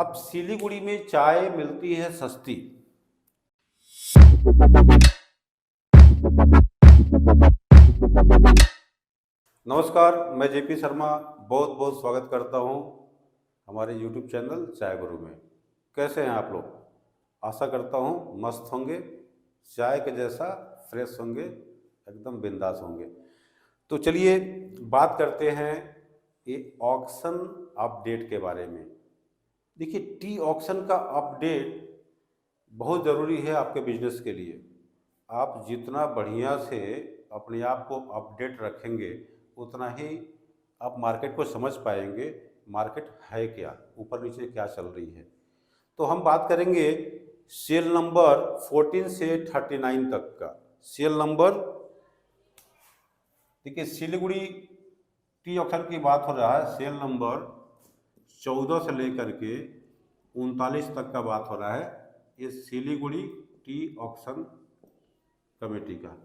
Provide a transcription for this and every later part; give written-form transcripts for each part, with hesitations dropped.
अब सिलीगुड़ी में चाय मिलती है सस्ती। नमस्कार, मैं जेपी शर्मा बहुत बहुत स्वागत करता हूं हमारे यूट्यूब चैनल चाय गुरु में। कैसे हैं आप लोग? आशा करता हूं मस्त होंगे, चाय के जैसा फ्रेश होंगे, एकदम बिंदास होंगे। तो चलिए बात करते हैं ये ऑक्शन अपडेट के बारे में। देखिए, टी ऑक्शन का अपडेट बहुत ज़रूरी है आपके बिजनेस के लिए। आप जितना बढ़िया से अपने आप को अपडेट रखेंगे, उतना ही आप मार्केट को समझ पाएंगे, मार्केट है क्या, ऊपर नीचे क्या चल रही है। तो हम बात करेंगे सेल नंबर 14 से 39 तक का। सेल नंबर, देखिए सिलीगुड़ी टी ऑक्शन की बात हो रहा है। सेल नंबर 14 से लेकर के 39 तक का बात हो रहा है। ये सिलीगुड़ी टी ऑक्शन कमेटी का,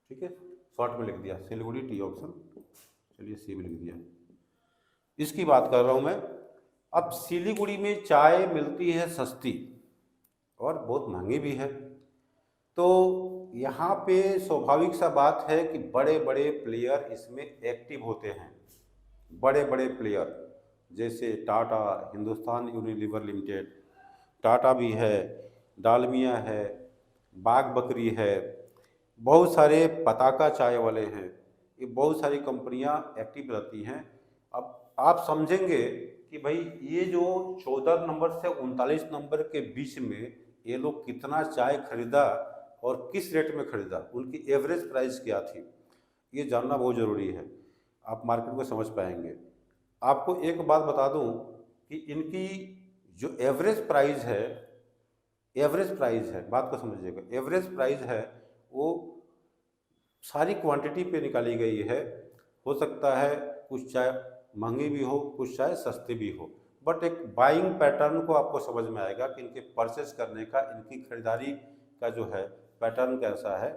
ठीक है, शॉर्ट में लिख दिया सिलीगुड़ी टी ऑक्शन, चलिए सी में लिख दिया। इसकी बात कर रहा हूँ मैं। अब सिलीगुड़ी में चाय मिलती है सस्ती और बहुत महंगी भी है। तो यहाँ पे स्वाभाविक सा बात है कि बड़े बड़े प्लेयर इसमें एक्टिव होते हैं। बड़े बड़े प्लेयर जैसे टाटा, हिंदुस्तान यूनिलीवर लिमिटेड, टाटा भी है, डालमिया है, बाग बकरी है, बहुत सारे पताका चाय वाले हैं। ये बहुत सारी कंपनियां एक्टिव रहती हैं। अब आप समझेंगे कि भाई ये जो 14 नंबर से 39 नंबर के बीच में ये लोग कितना चाय खरीदा और किस रेट में खरीदा, उनकी एवरेज प्राइस क्या थी, ये जानना बहुत ज़रूरी है। आप मार्केट को समझ पाएंगे। आपको एक बात बता दूं कि इनकी जो एवरेज प्राइस है, बात को समझिएगा, एवरेज प्राइस है वो सारी क्वांटिटी पे निकाली गई है। हो सकता है कुछ चाय महंगी भी हो, कुछ चाय सस्ती भी हो, बट एक बाइंग पैटर्न को आपको समझ में आएगा कि इनके परचेज करने का, इनकी खरीदारी का जो है पैटर्न कैसा है,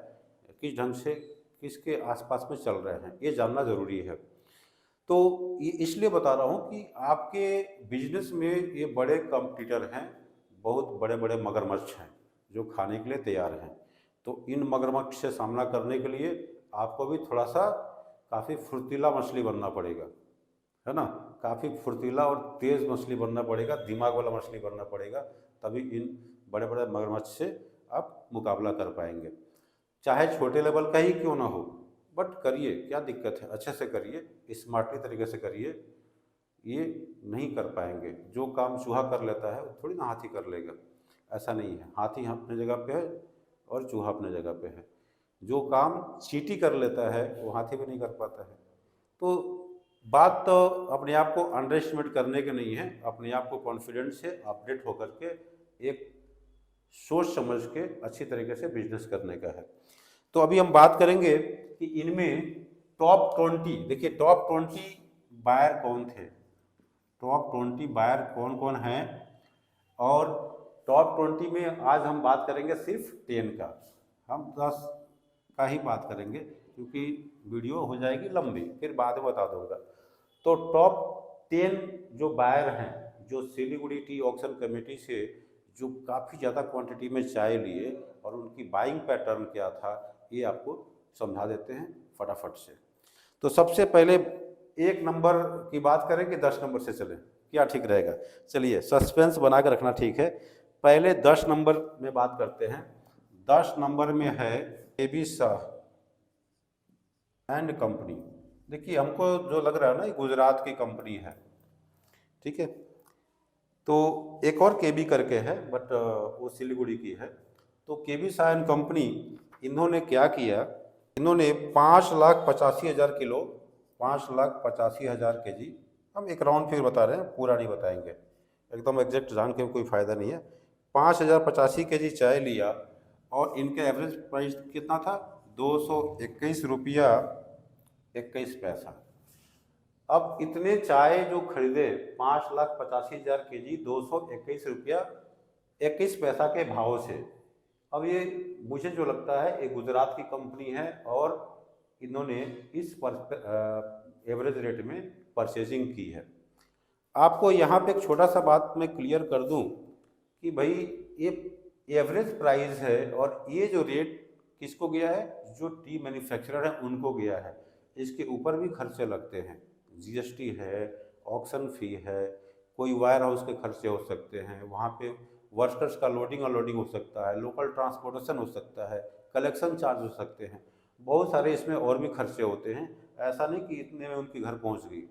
किस ढंग से किसके आसपास में चल रहे हैं, ये जानना ज़रूरी है। तो ये इसलिए बता रहा हूँ कि आपके बिजनेस में ये बड़े कंपटीटर हैं, बहुत बड़े बड़े मगरमच्छ हैं जो खाने के लिए तैयार हैं। तो इन मगरमच्छ से सामना करने के लिए आपको भी थोड़ा सा काफ़ी फुर्तीला मछली बनना पड़ेगा, है ना। काफ़ी फुर्तीला और तेज़ मछली बनना पड़ेगा, दिमाग वाला मछली बनना पड़ेगा, तभी इन बड़े बड़े मगरमच्छ से आप मुकाबला कर पाएंगे। चाहे छोटे लेवल का ही क्यों ना हो, बट करिए, क्या दिक्कत है, अच्छे से करिए, स्मार्टली तरीके से करिए। ये नहीं कर पाएंगे। जो काम चूहा कर लेता है वो थोड़ी ना हाथी कर लेगा, ऐसा नहीं है। हाथी अपने जगह पे है और चूहा अपने जगह पे है। जो काम चींटी कर लेता है वो हाथी भी नहीं कर पाता है। तो बात तो अपने आप को अंडर एस्टिमेट करने की नहीं है, अपने आप को कॉन्फिडेंस से अपडेट होकर के एक सोच समझ के अच्छी तरीके से बिजनेस करने का है। तो अभी हम बात करेंगे कि इनमें टॉप 20, देखिए टॉप 20 बायर कौन थे, टॉप 20 बायर कौन कौन हैं। और टॉप 20 में आज हम बात करेंगे सिर्फ 10 का, हम 10 का ही बात करेंगे क्योंकि वीडियो हो जाएगी लंबी, फिर बाद में बता दूंगा। तो टॉप 10 जो बायर हैं, जो सिलीगुड़ी टी ऑक्शन कमेटी से जो काफ़ी ज़्यादा क्वांटिटी में चाय लिए और उनकी बाइंग पैटर्न क्या था, ये आपको समझा देते हैं फटाफट से। तो सबसे पहले 1 नंबर की बात करें कि 10 नंबर से चलें, क्या ठीक रहेगा? चलिए सस्पेंस बना के रखना, ठीक है। पहले 10 नंबर में बात करते हैं। 10 नंबर में है AB शाह एंड कंपनी। देखिए हमको जो लग रहा है ना, ये गुजरात की कंपनी है, ठीक है। तो एक और केबी करके है, बट वो सिलीगुड़ी की है। तो केबी शाह एंड कंपनी, इन्होंने क्या किया, इन्होंने 5,85,000 किलो, 5,85,000 केजी, हम एक राउंड फिगर बता रहे हैं, पूरा नहीं बताएंगे, एकदम एग्जैक्ट जान के कोई फ़ायदा नहीं है। 5,085 केजी चाय लिया और इनका एवरेज प्राइस कितना था, 221 रुपया 21 पैसा। अब इतने चाय जो खरीदे, 5,85,000 केजी, 221 रुपया 21 पैसा के भाव से। अब ये मुझे जो लगता है ये गुजरात की कंपनी है और इन्होंने इस एवरेज रेट में परचेजिंग की है। आपको यहाँ पे एक छोटा सा बात मैं क्लियर कर दूं कि भाई ये एवरेज प्राइस है और ये जो रेट किसको गया है, जो टी मैन्युफैक्चरर है उनको गया है। इसके ऊपर भी खर्चे लगते हैं, जीएसटी है, ऑक्शन फी है, कोई वायर हाउस के खर्चे हो सकते हैं, वहाँ पे वर्कर्स का लोडिंग अनलोडिंग हो सकता है, लोकल ट्रांसपोर्टेशन हो सकता है, कलेक्शन चार्ज हो सकते हैं, बहुत सारे इसमें और भी खर्चे होते हैं। ऐसा नहीं कि इतने में उनकी घर पहुँच गई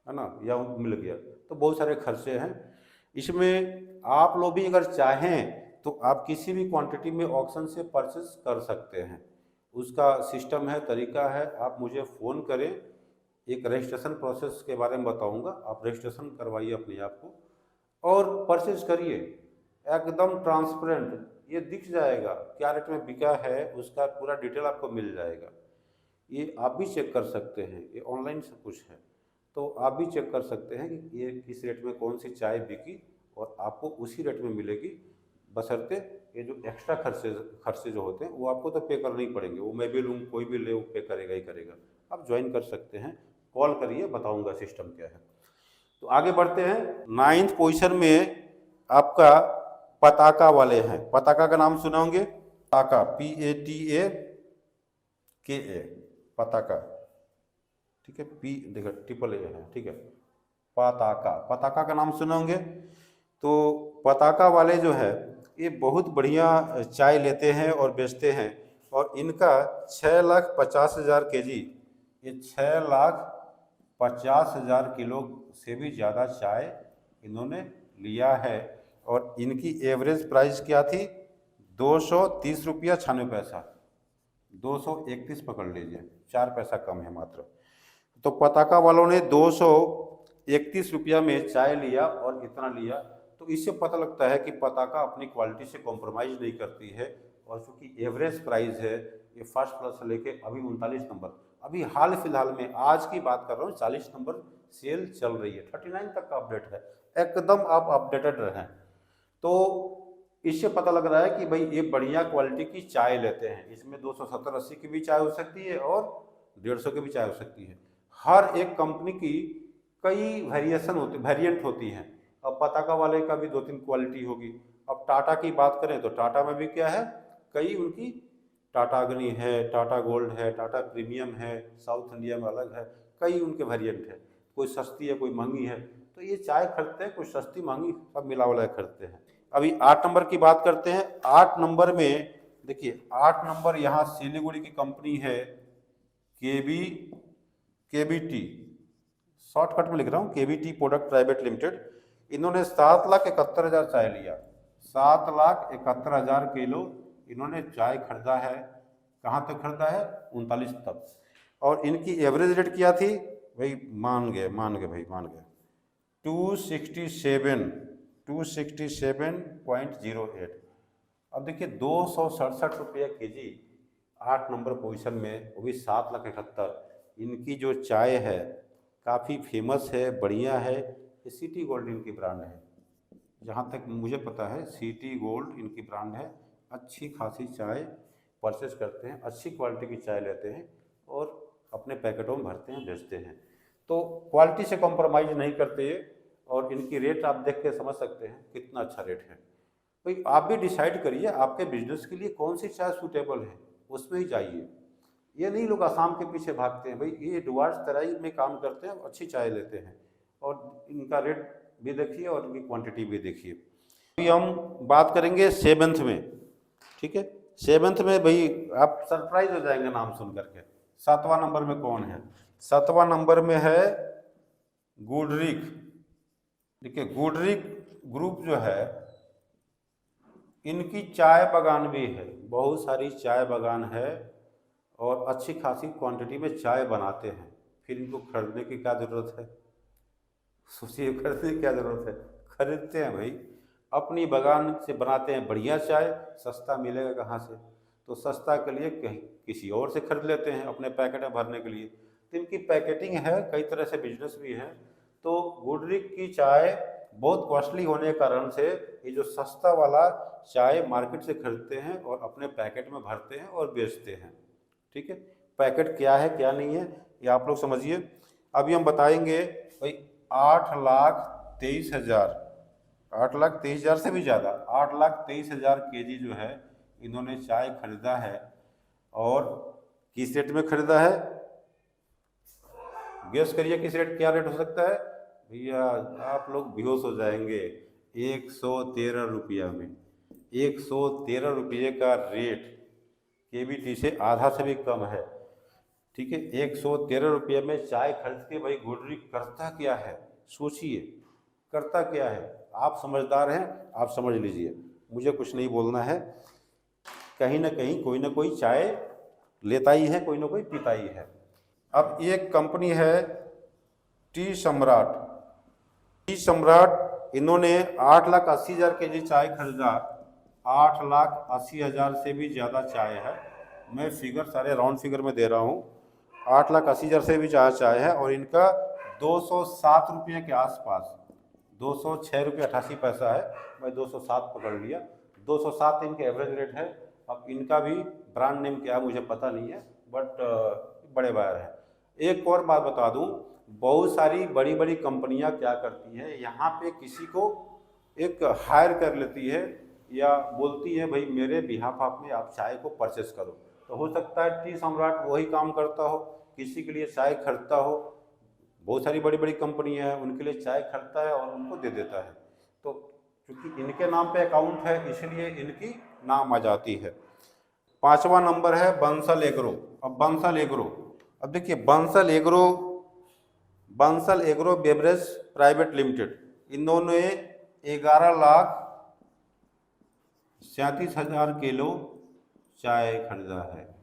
है ना, या उनको मिल गया, तो बहुत सारे खर्चे हैं इसमें। आप लोग भी अगर चाहें तो आप किसी भी क्वांटिटी में ऑक्शन से परचेस कर सकते हैं, उसका सिस्टम है, तरीका है। आप मुझे फ़ोन करें, एक रजिस्ट्रेशन प्रोसेस के बारे में बताऊंगा, आप रजिस्ट्रेशन करवाइए अपने आप को और परचेज करिए, एकदम ट्रांसपेरेंट, ये दिख जाएगा क्या रेट में बिका है, उसका पूरा डिटेल आपको मिल जाएगा। ये आप भी चेक कर सकते हैं, ये ऑनलाइन सब कुछ है, तो आप भी चेक कर सकते हैं कि ये किस रेट में कौन सी चाय बिकी और आपको उसी रेट में मिलेगी, बशर्ते ये जो एक्स्ट्रा खर्चे जो होते हैं वो आपको तो पे करने ही पड़ेंगे, वो मैं भी लूँ कोई भी ले वो पे करेगा ही करेगा। आप ज्वाइन कर सकते हैं, कॉल करिए, बताऊंगा सिस्टम क्या है। तो आगे बढ़ते हैं। 9th पोजीशन में आपका पताका वाले हैं। पताका का नाम सुने होंगे, पताका, PATAKA, पताका, ठीक है, पी देखो ट्रिपल ए है, ठीक है, पताका, पताका का नाम सुने होंगे। तो पताका वाले जो है ये बहुत बढ़िया चाय लेते हैं और बेचते हैं, और इनका 6,50,000 kg, ये 6,50,000 किलो से भी ज़्यादा चाय इन्होंने लिया है। और इनकी एवरेज प्राइस क्या थी, 230 रुपया 96 पैसा, 231 पकड़ लीजिए, 4 पैसा कम है मात्र। तो पताका वालों ने 231 रुपया में चाय लिया और इतना लिया, तो इससे पता लगता है कि पताका अपनी क्वालिटी से कॉम्प्रोमाइज़ नहीं करती है। और चूँकि एवरेज प्राइस है, ये फर्स्ट प्लस से लेके अभी 39 नंबर, अभी हाल फिलहाल में आज की बात कर रहा हूँ, 40 नंबर सेल चल रही है, 39 तक का अपडेट है, एकदम आप अपडेटेड रहें। तो इससे पता लग रहा है कि भाई ये बढ़िया क्वालिटी की चाय लेते हैं। इसमें 270-80 की भी चाय हो सकती है और 150 की भी चाय हो सकती है। हर एक कंपनी की कई वेरिएंट होती हैं। अब पताका वाले का भी 2-3 क्वालिटी होगी। अब टाटा की बात करें तो टाटा में भी क्या है, कई उनकी, टाटा अग्नि है, टाटा गोल्ड है, टाटा प्रीमियम है, साउथ इंडिया में अलग है, कई उनके वेरिएंट है, कोई सस्ती है कोई महंगी है। तो ये चाय खरीदते हैं, कुछ सस्ती महंगी सब मिला वाला खरीदते हैं। अभी 8 नंबर की बात करते हैं। 8 नंबर में देखिए, 8 नंबर यहाँ सिलीगुड़ी की कंपनी है, केबीटी, शॉर्टकट में लिख रहा हूँ, केबीटी प्रोडक्ट प्राइवेट लिमिटेड। इन्होंने 7,71,000 चाय लिया, 7,71,000 किलो इन्होंने चाय खरीदा है। कहाँ तक खरीदा है, 39 तक। और इनकी एवरेज रेट क्या थी भाई, मान गए भाई, मान गए, 267.08। अब देखिए 267 रुपये के जी, 8 नंबर पोजीशन में, वो भी 7,71,000। इनकी जो चाय है काफ़ी फेमस है, बढ़िया है। ये सिटी गोल्ड इनकी ब्रांड है, जहाँ तक मुझे पता है सिटी गोल्ड इनकी ब्रांड है। अच्छी खासी चाय परचेस करते हैं, अच्छी क्वालिटी की चाय लेते हैं और अपने पैकेटों में भरते हैं, बेचते हैं। तो क्वालिटी से कॉम्प्रोमाइज़ नहीं करते ये, और इनकी रेट आप देख के समझ सकते हैं कितना अच्छा रेट है। भाई आप भी डिसाइड करिए आपके बिजनेस के लिए कौन सी चाय सूटेबल है, उसमें ही जाइए। ये नहीं लोग आसाम के पीछे भागते हैं, भाई ये डुआर्स तराई में काम करते हैं, अच्छी चाय लेते हैं, और इनका रेट भी देखिए और इनकी क्वांटिटी भी देखिए। अभी हम बात करेंगे 7th में, ठीक है। 7th में भाई आप सरप्राइज हो जाएंगे नाम सुन करके। 7वां नंबर में कौन है, 7वां नंबर में है गुडरिक। देखिए गुडरिक ग्रुप जो है, इनकी चाय बागान भी है, बहुत सारी चाय बागान है और अच्छी खासी क्वांटिटी में चाय बनाते हैं। फिर इनको खरीदने की क्या ज़रूरत है, सोचिए, खरीदने की क्या ज़रूरत है, खरीदते हैं भाई, अपनी बागान से बनाते हैं बढ़िया चाय। सस्ता मिलेगा कहाँ से, तो सस्ता के लिए कहीं किसी और से खरीद लेते हैं अपने पैकेट में भरने के लिए। तो इनकी पैकेटिंग है, कई तरह से बिजनेस भी है। तो गुडरिक की चाय बहुत कॉस्टली होने के कारण से ये जो सस्ता वाला चाय मार्केट से खरीदते हैं और अपने पैकेट में भरते हैं और बेचते हैं, ठीक है। पैकेट क्या है क्या नहीं है ये आप लोग समझिए। अभी हम बताएंगे भाई 8,23,000, 8,23,000 से भी ज़्यादा, 8,23,000 केजी जो है इन्होंने चाय खरीदा है। और किस रेट में खरीदा है? गेस करिए किस रेट, क्या रेट हो सकता है भैया? आप लोग बेहोश हो जाएंगे। 113 रुपया में, 113 रुपये का रेट केबीटी से आधा से भी कम है। ठीक है, 113 रुपये में चाय खरीद के भाई गुडरी करता क्या है? सोचिए करता क्या है। आप समझदार हैं, आप समझ लीजिए, मुझे कुछ नहीं बोलना है। कहीं ना कहीं कोई ना कोई चाय लेता ही है, कोई ना कोई पीता ही है। अब एक कंपनी है टी सम्राट। टी सम्राट इन्होंने 8,80,000 केजी चाय खरीदा। 8,80,000 से भी ज़्यादा चाय है। मैं फिगर सारे राउंड फिगर में दे रहा हूँ। 8,80,000 से भी ज़्यादा चाय है और इनका 207 रुपये के आसपास, 206 रुपये 88 पैसा है, मैं 207 पकड़ लिया। 207 इनके एवरेज रेट है। अब इनका भी ब्रांड नेम क्या है मुझे पता नहीं है, बट बड़े बायर है। एक और बात बता दूं, बहुत सारी बड़ी बड़ी कंपनियां क्या करती हैं, यहाँ पे किसी को एक हायर कर लेती है या बोलती है भाई मेरे बिहाफ आप में आप चाय को परचेस करो। तो हो सकता है टी सम्राट वही काम करता हो, किसी के लिए चाय खरीदता हो। बहुत सारी बड़ी बड़ी कंपनियां हैं, उनके लिए चाय खरीदता है और उनको दे देता है। तो क्योंकि इनके नाम पे अकाउंट है इसलिए इनकी नाम आ जाती है। 5वां नंबर है बंसल एग्रो। अब बंसल एग्रो, अब देखिए Bansal agro beverage private limited, इन्होंने 11,37,000 किलो चाय खरीदा है।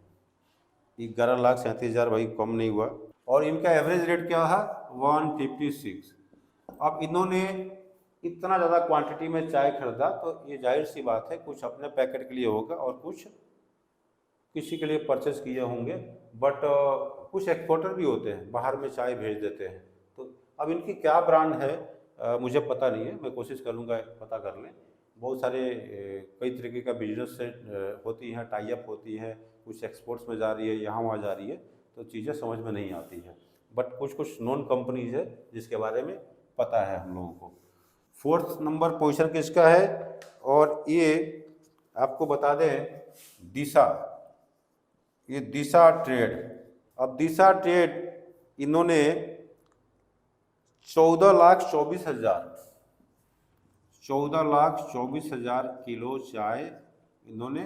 11,37,000 भाई कम नहीं हुआ। और इनका एवरेज रेट क्या है? 156। अब इन्होंने इतना ज़्यादा क्वांटिटी में चाय खरीदा तो ये जाहिर सी बात है कुछ अपने पैकेट के लिए होगा और कुछ किसी के लिए परचेस किए होंगे। बट कुछ एक्सपोर्टर भी होते हैं, बाहर में चाय भेज देते हैं। तो अब इनकी क्या ब्रांड है मुझे पता नहीं है, मैं कोशिश करूँगा पता कर लें। बहुत सारे कई तरीके का बिजनेस से होती हैं, टाई अप होती हैं, कुछ एक्सपोर्ट्स में जा रही है, यहाँ वहाँ जा रही है, तो चीज़ें समझ में नहीं आती हैं। बट कुछ कुछ नॉन कंपनीज है जिसके बारे में पता है हम लोगों को। 4th नंबर पोजीशन किसका है? और ये आपको बता दें दिशा, ये दिशा ट्रेड। अब दिशा ट्रेड इन्होंने 14,24,000 किलो चाय इन्होंने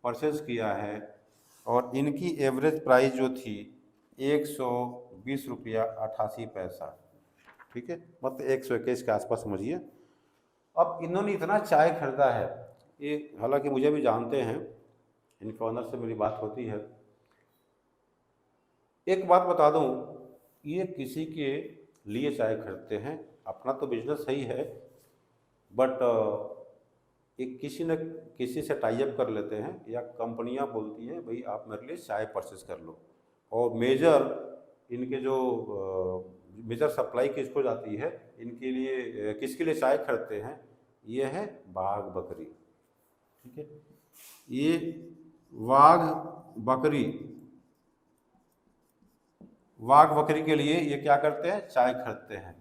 परचेज किया है। और इनकी एवरेज प्राइस जो थी 120 रुपया 88 पैसा। ठीक है, मतलब 121 के आसपास समझिए। अब इन्होंने इतना चाय खरीदा है, ये हालांकि मुझे भी जानते हैं, इनके ऑनर से मेरी बात होती है। एक बात बता दूं, ये किसी के लिए चाय खरीदते हैं, अपना तो बिजनेस सही है, बट एक किसी न किसी से टाई अप कर लेते हैं या कंपनियां बोलती हैं भाई आप मेरे लिए चाय परचेस कर लो। और मेजर इनके जो मेजर सप्लाई किसको जाती है, इनके लिए किसके लिए चाय खरीदते हैं, ये है वाघ बकरी। ठीक है, ये वाघ बकरी के लिए ये क्या करते हैं, चाय खरीदते हैं।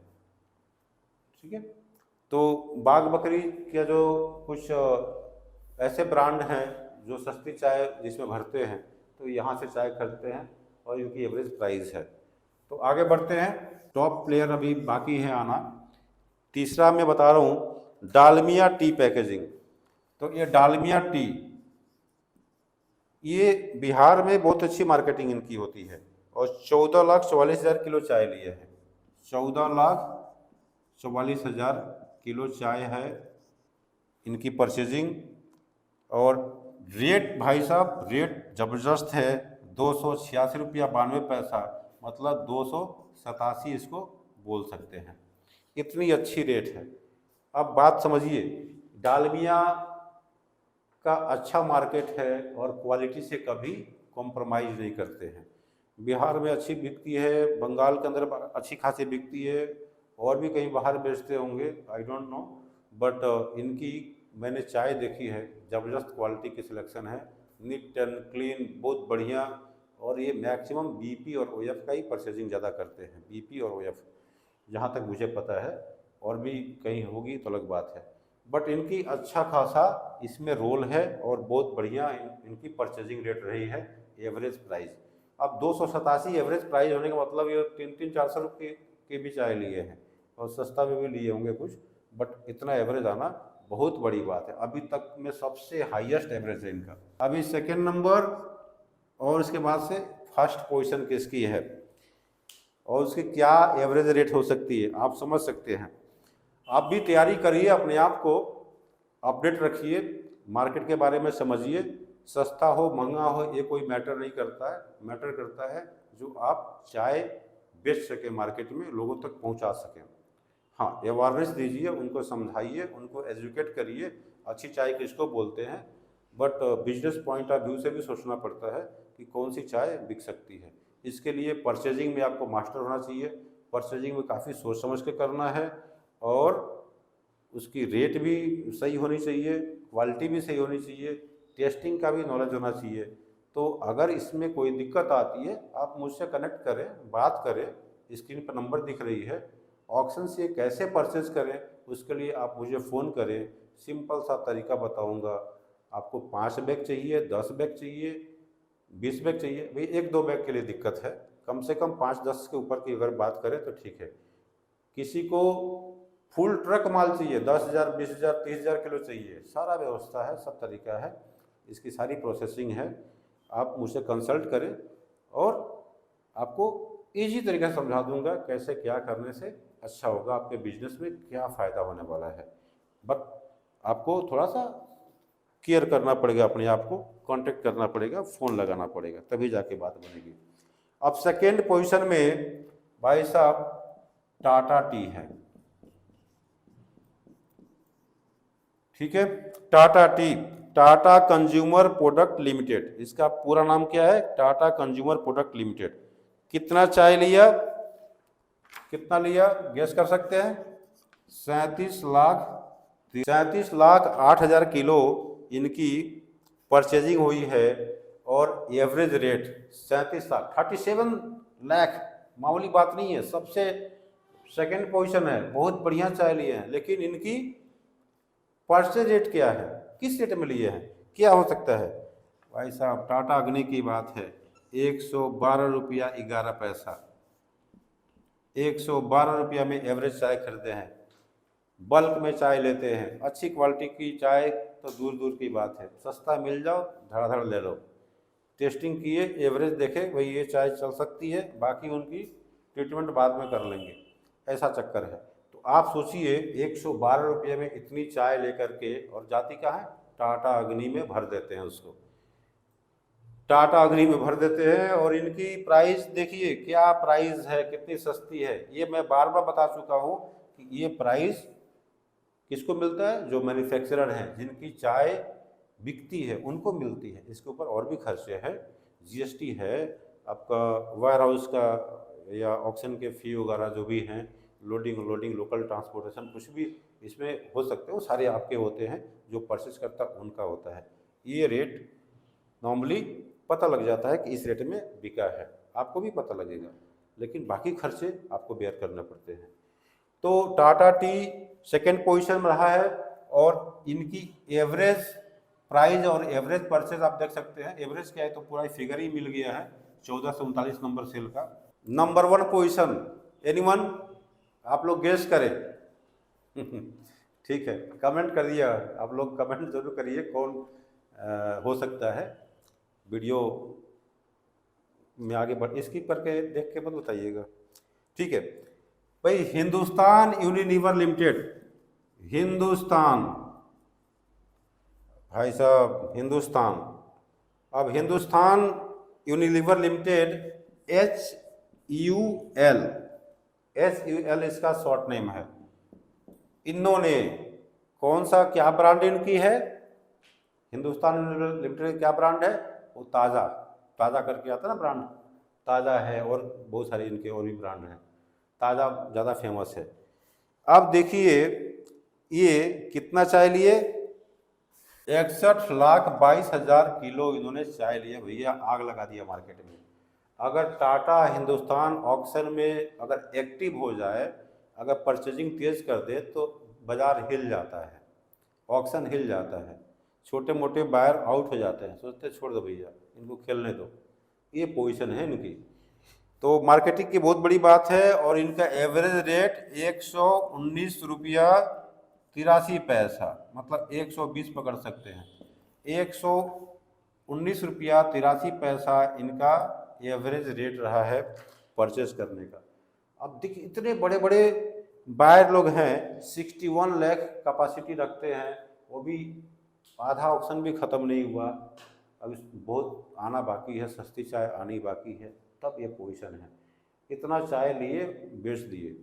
ठीक है, तो वाघ बकरी के जो कुछ ऐसे ब्रांड हैं जो सस्ती चाय जिसमें भरते हैं, तो यहाँ से चाय खरीदते हैं और इनकी एवरेज प्राइस है। तो आगे बढ़ते हैं, टॉप प्लेयर अभी बाकी है आना। तीसरा मैं बता रहा हूँ डालमिया टी पैकेजिंग। तो ये डालमिया टी, ये बिहार में बहुत अच्छी मार्केटिंग इनकी होती है और 14,44,000 किलो चाय लिए है। 14,44,000 किलो चाय है इनकी परचेजिंग। और रेट भाई साहब रेट ज़बरदस्त है, 286 रुपया 92 पैसा, मतलब 287 इसको बोल सकते हैं, इतनी अच्छी रेट है। अब बात समझिए, डालमिया का अच्छा मार्केट है और क्वालिटी से कभी कॉम्प्रोमाइज़ नहीं करते हैं। बिहार में अच्छी बिकती है, बंगाल के अंदर अच्छी खासी बिकती है, और भी कहीं बाहर बेचते होंगे, आई डोंट नो। बट इनकी मैंने चाय देखी है, ज़बरदस्त क्वालिटी की सिलेक्शन है, नीट एंड क्लीन, बहुत बढ़िया। और ये मैक्सिमम बीपी और ओएफ का ही परचेजिंग ज़्यादा करते हैं, बीपी और ओएफ। जहाँ तक मुझे पता है, और भी कहीं होगी तो अलग बात है। बट इनकी अच्छा खासा इसमें रोल है और बहुत बढ़िया इनकी परचेजिंग रेट रही है, एवरेज प्राइस। अब 287 एवरेज प्राइस होने का मतलब ये 300-400 रुपये के भी चाय लिए हैं और सस्ता में भी लिए होंगे कुछ, बट इतना एवरेज आना बहुत बड़ी बात है। अभी तक में सबसे हाईएस्ट एवरेज है इनका। अभी सेकेंड नंबर और इसके बाद से फर्स्ट पोजीशन किसकी है और उसकी क्या एवरेज रेट हो सकती है, आप समझ सकते हैं। आप भी तैयारी करिए, अपने आप को अपडेट रखिए, मार्केट के बारे में समझिए। सस्ता हो महंगा हो ये कोई मैटर नहीं करता है, मैटर करता है जो आप चाय बेच सके, मार्केट में लोगों तक पहुंचा सकें। हाँ, अवेयरनेस दीजिए, उनको समझाइए, उनको एजुकेट करिए अच्छी चाय किसको बोलते हैं। But business point of view से भी सोचना पड़ता है कि कौन सी चाय बिक सकती है। इसके लिए परचेजिंग में आपको मास्टर होना चाहिए, परचेजिंग में काफ़ी सोच समझ के करना है और उसकी रेट भी सही होनी चाहिए, क्वालिटी भी सही होनी चाहिए, टेस्टिंग का भी नॉलेज होना चाहिए। तो अगर इसमें कोई दिक्कत आती है आप मुझसे कनेक्ट करें, बात करें, स्क्रीन पर नंबर दिख रही है। ऑक्शन से कैसे परचेज करें उसके लिए आप मुझे फ़ोन करें, सिंपल सा तरीका बताऊंगा। आपको 5 बैग चाहिए, 10 बैग चाहिए, 20 बैग चाहिए, भाई 1-2 बैग के लिए दिक्कत है, कम से कम 5-10 के ऊपर की अगर बात करें तो ठीक है। किसी को फुल ट्रक माल चाहिए, 10,000, 20,000, 30,000 किलो चाहिए, सारा व्यवस्था है, सब तरीका है, इसकी सारी प्रोसेसिंग है। आप मुझसे कंसल्ट करें और आपको इजी तरीके से समझा दूंगा कैसे क्या करने से अच्छा होगा, आपके बिजनेस में क्या फ़ायदा होने वाला है। बट आपको थोड़ा सा केयर करना पड़ेगा, अपने आप को कांटेक्ट करना पड़ेगा, फ़ोन लगाना पड़ेगा, तभी जाके बात बनेगी। अब सेकेंड पोजीशन में भाई साहब टाटा टी है, ठीक है। Tata T, Tata consumer product limited, इसका पूरा नाम क्या है, टाटा कंज्यूमर प्रोडक्ट लिमिटेड। कितना चाय लिया, कितना लिया गेस कर सकते हैं, 37,08,000 किलो इनकी परचेजिंग हुई है और एवरेज रेट 37 लाख, मामूली बात नहीं है, सबसे सेकंड पोजीशन है, बहुत बढ़िया चाय लिए हैं। लेकिन इनकी परचेज रेट क्या है, किस रेट में लिए हैं, क्या हो सकता है भाई साहब, टाटा अग्नि की बात है, 112 रुपया 11 पैसा, 112 रुपया में एवरेज चाय खरीदते हैं। बल्क में चाय लेते हैं, अच्छी क्वालिटी की चाय तो दूर दूर की बात है, सस्ता मिल जाओ धड़ाधड़ ले लो। टेस्टिंग किए, एवरेज देखे, भाई ये चाय चल सकती है, बाकी उनकी ट्रीटमेंट बाद में कर लेंगे, ऐसा चक्कर है। तो आप सोचिए 112 रुपये में इतनी चाय लेकर के, और जाती कहाँ है, टाटा अग्नि में भर देते हैं उसको, टाटा अग्नि में भर देते हैं। और इनकी प्राइस देखिए क्या प्राइस है, कितनी सस्ती है। ये मैं बार बार बता चुका हूँ कि ये प्राइस किसको मिलता है, जो मैन्युफैक्चरर हैं, जिनकी चाय बिकती है उनको मिलती है। इसके ऊपर और भी खर्चे हैं, जीएसटी है, आपका वेयर हाउस का या ऑक्शन के फी वगैरह जो भी हैं, लोडिंग अनलोडिंग, लोकल ट्रांसपोर्टेशन, कुछ भी इसमें हो सकते हैं, वो सारे आपके होते हैं, जो परचेज करता उनका होता है। ये रेट नॉर्मली पता लग जाता है कि इस रेट में बिका है, आपको भी पता लगेगा, लेकिन बाकी खर्चे आपको बेयर करने पड़ते हैं। तो टाटा टी सेकेंड पोजीशन में रहा है और इनकी एवरेज प्राइस और एवरेज परचेज आप देख सकते हैं। एवरेज क्या है तो पूरा फिगर ही मिल गया है, 14 से 39 नंबर सेल का। नंबर 1 पोजीशन एनीवन, आप लोग गेस करें ठीक है, कमेंट करिए, आप लोग कमेंट जरूर करिए कौन हो सकता है। वीडियो में आगे बढ़ स्किप करके देख के मत बताइएगा, ठीक है भाई। हिंदुस्तान यूनिलीवर लिमिटेड, हिंदुस्तान भाई साहब, हिंदुस्तान। अब हिंदुस्तान यूनिलीवर लिमिटेड HUL इसका शॉर्ट नेम है। इन्होंने कौन सा, क्या ब्रांड इनकी है, हिंदुस्तान यूनिलीवर लिमिटेड क्या ब्रांड है, वो ताज़ा, ताज़ा करके आता है ना ब्रांड, ताज़ा है, और बहुत सारे इनके और भी ब्रांड हैं, ताज़ा ज़्यादा फेमस है। अब देखिए ये कितना चाय लिए, 61,22,000 किलो इन्होंने चाय लिए भैया, आग लगा दिया मार्केट में। अगर टाटा हिंदुस्तान ऑक्शन में अगर एक्टिव हो जाए अगर परचेजिंग तेज कर दे तो बाज़ार हिल जाता है, ऑक्शन हिल जाता है, छोटे मोटे बायर आउट हो जाते हैं, सोचते छोड़ दो भैया इनको खेलने दो। ये पोजीशन है इनकी। तो मार्केटिंग की बहुत बड़ी बात है। और इनका एवरेज रेट 119 रुपया 83 पैसा, मतलब 120 पकड़ सकते हैं। 119 रुपया 83 पैसा इनका एवरेज रेट रहा है परचेज करने का। अब देखिए इतने बड़े बड़े बायर लोग हैं, 61 लाख कैपेसिटी रखते हैं, वो भी आधा ऑक्शन भी ख़त्म नहीं हुआ, अभी बहुत आना बाकी है, सस्ती चाय आनी बाकी है, तब ये पोजीशन है। इतना चाय लिए बेच दिए।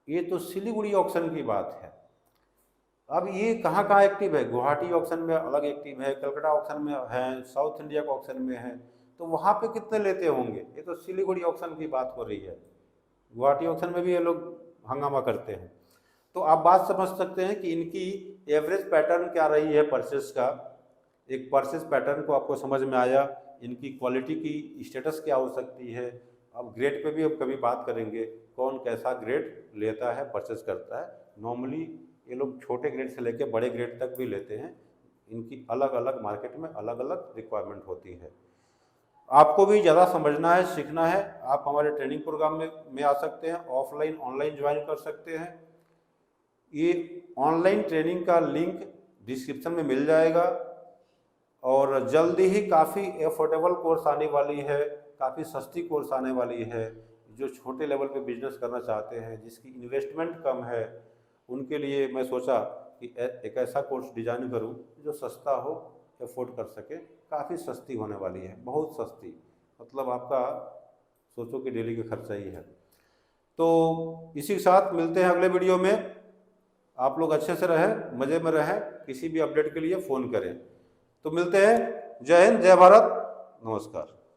ये तो सिलीगुड़ी ऑक्शन की बात है। अब ये कहाँ कहाँ एक्टिव है? गुवाहाटी ऑक्शन में अलग एक्टिव है, कलकत्ता ऑक्शन में है, साउथ इंडिया के ऑक्शन में है, तो वहाँ पे कितने लेते होंगे? ये तो सिलीगुड़ी ऑक्शन की बात हो रही है। गुवाहाटी ऑक्शन में भी ये लोग हंगामा करते हैं। तो आप बात समझ सकते हैं कि इनकी एवरेज पैटर्न क्या रही है परचेस का। एक परचेस पैटर्न को आपको समझ में आया, इनकी क्वालिटी की स्टेटस क्या हो सकती है। अब ग्रेड पे भी अब कभी बात करेंगे, कौन कैसा ग्रेड लेता है, परचेस करता है। नॉर्मली ये लोग छोटे ग्रेड से लेकर बड़े ग्रेड तक भी लेते हैं। इनकी अलग अलग मार्केट में अलग अलग रिक्वायरमेंट होती है। आपको भी ज़्यादा समझना है, सीखना है, आप हमारे ट्रेनिंग प्रोग्राम में आ सकते हैं, ऑफलाइन ऑनलाइन ज्वाइन कर सकते हैं। ये ऑनलाइन ट्रेनिंग का लिंक डिस्क्रिप्शन में मिल जाएगा। और जल्दी ही काफ़ी एफोर्डेबल कोर्स आने वाली है, काफ़ी सस्ती कोर्स आने वाली है। जो छोटे लेवल पे बिजनेस करना चाहते हैं, जिसकी इन्वेस्टमेंट कम है, उनके लिए मैं सोचा कि एक ऐसा कोर्स डिजाइन करूं जो सस्ता हो, एफोर्ड कर सके। काफ़ी सस्ती होने वाली है, बहुत सस्ती, मतलब आपका सोचो कि डेली का खर्चा ही है। तो इसी के साथ मिलते हैं अगले वीडियो में। आप लोग अच्छे से रहें, मज़े में रहें, किसी भी अपडेट के लिए फ़ोन करें। तो मिलते हैं। जय हिंद, जय भारत, नमस्कार।